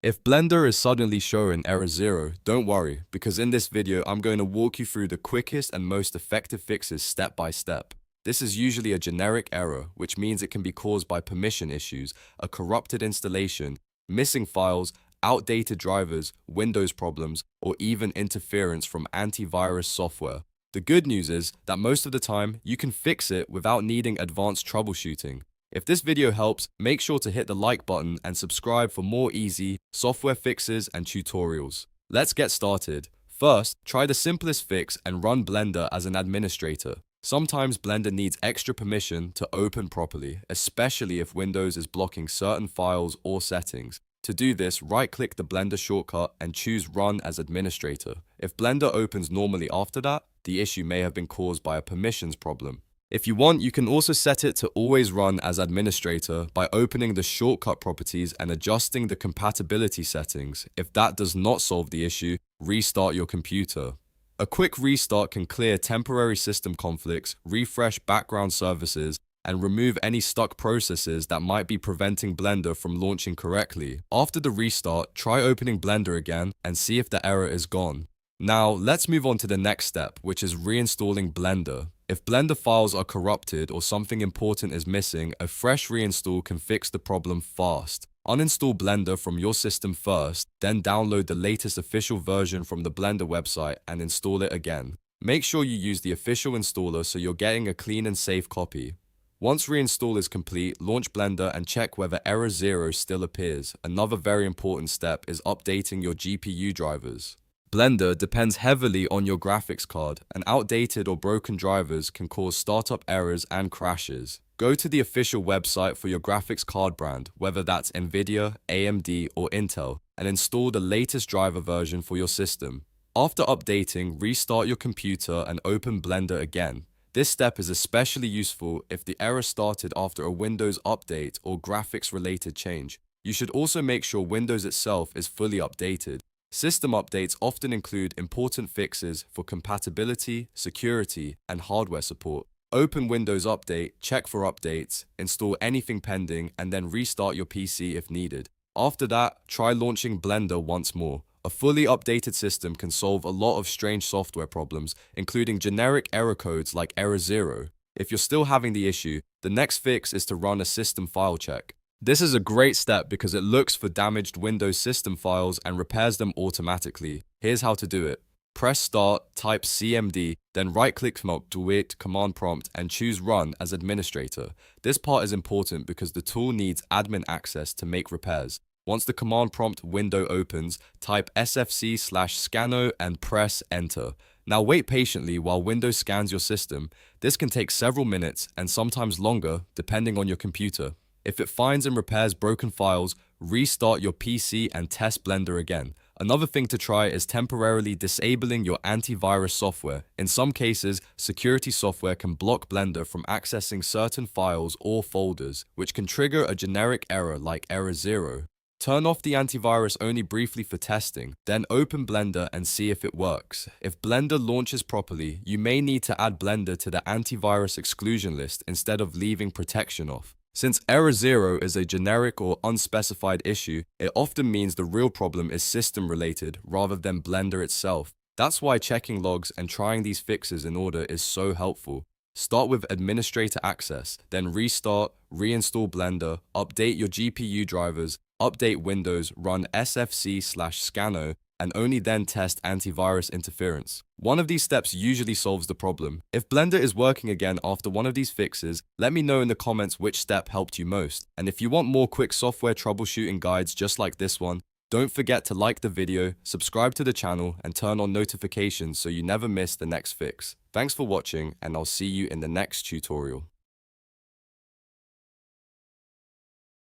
If Blender is suddenly showing error 0, don't worry, because in this video I'm going to walk you through the quickest and most effective fixes step by step. This is usually a generic error, which means it can be caused by permission issues, a corrupted installation, missing files, outdated drivers, Windows problems, or even interference from antivirus software. The good news is that most of the time you can fix it without needing advanced troubleshooting. If this video helps, make sure to hit the like button and subscribe for more easy software fixes and tutorials. Let's get started. First, try the simplest fix and run Blender as an administrator. Sometimes Blender needs extra permission to open properly, especially if Windows is blocking certain files or settings. To do this, right-click the Blender shortcut and choose Run as Administrator. If Blender opens normally after that, the issue may have been caused by a permissions problem. If you want, you can also set it to always run as administrator by opening the shortcut properties and adjusting the compatibility settings. If that does not solve the issue, restart your computer. A quick restart can clear temporary system conflicts, refresh background services, and remove any stuck processes that might be preventing Blender from launching correctly. After the restart, try opening Blender again and see if the error is gone. Now, let's move on to the next step, which is reinstalling Blender. If Blender files are corrupted or something important is missing, a fresh reinstall can fix the problem fast. Uninstall Blender from your system first, then download the latest official version from the Blender website and install it again. Make sure you use the official installer so you're getting a clean and safe copy. Once reinstall is complete, launch Blender and check whether error 0 still appears. Another very important step is updating your GPU drivers. Blender depends heavily on your graphics card, and outdated or broken drivers can cause startup errors and crashes. Go to the official website for your graphics card brand, whether that's Nvidia, AMD, or Intel, and install the latest driver version for your system. After updating, restart your computer and open Blender again. This step is especially useful if the error started after a Windows update or graphics-related change. You should also make sure Windows itself is fully updated. System updates often include important fixes for compatibility, security, and hardware support. Open Windows Update, check for updates, install anything pending, and then restart your PC if needed. After that, try launching Blender once more. A fully updated system can solve a lot of strange software problems, including generic error codes like error 0. If you're still having the issue, the next fix is to run a system file check. This is a great step because it looks for damaged Windows system files and repairs them automatically. Here's how to do it. Press Start, type CMD, then right-click from the command prompt and choose Run as administrator. This part is important because the tool needs admin access to make repairs. Once the command prompt window opens, type SFC/Scannow and press Enter. Now wait patiently while Windows scans your system. This can take several minutes and sometimes longer depending on your computer. If it finds and repairs broken files, restart your PC and test Blender again. Another thing to try is temporarily disabling your antivirus software. In some cases, security software can block Blender from accessing certain files or folders, which can trigger a generic error like error 0. Turn off the antivirus only briefly for testing, then open Blender and see if it works. If Blender launches properly, you may need to add Blender to the antivirus exclusion list instead of leaving protection off. Since error 0 is a generic or unspecified issue, it often means the real problem is system-related rather than Blender itself. That's why checking logs and trying these fixes in order is so helpful. Start with administrator access, then restart, reinstall Blender, update your GPU drivers, update Windows, run SFC/Scannow, and only then test antivirus interference. One of these steps usually solves the problem. If Blender is working again after one of these fixes, let me know in the comments which step helped you most. And if you want more quick software troubleshooting guides just like this one, don't forget to like the video, subscribe to the channel, and turn on notifications so you never miss the next fix. Thanks for watching, and I'll see you in the next tutorial.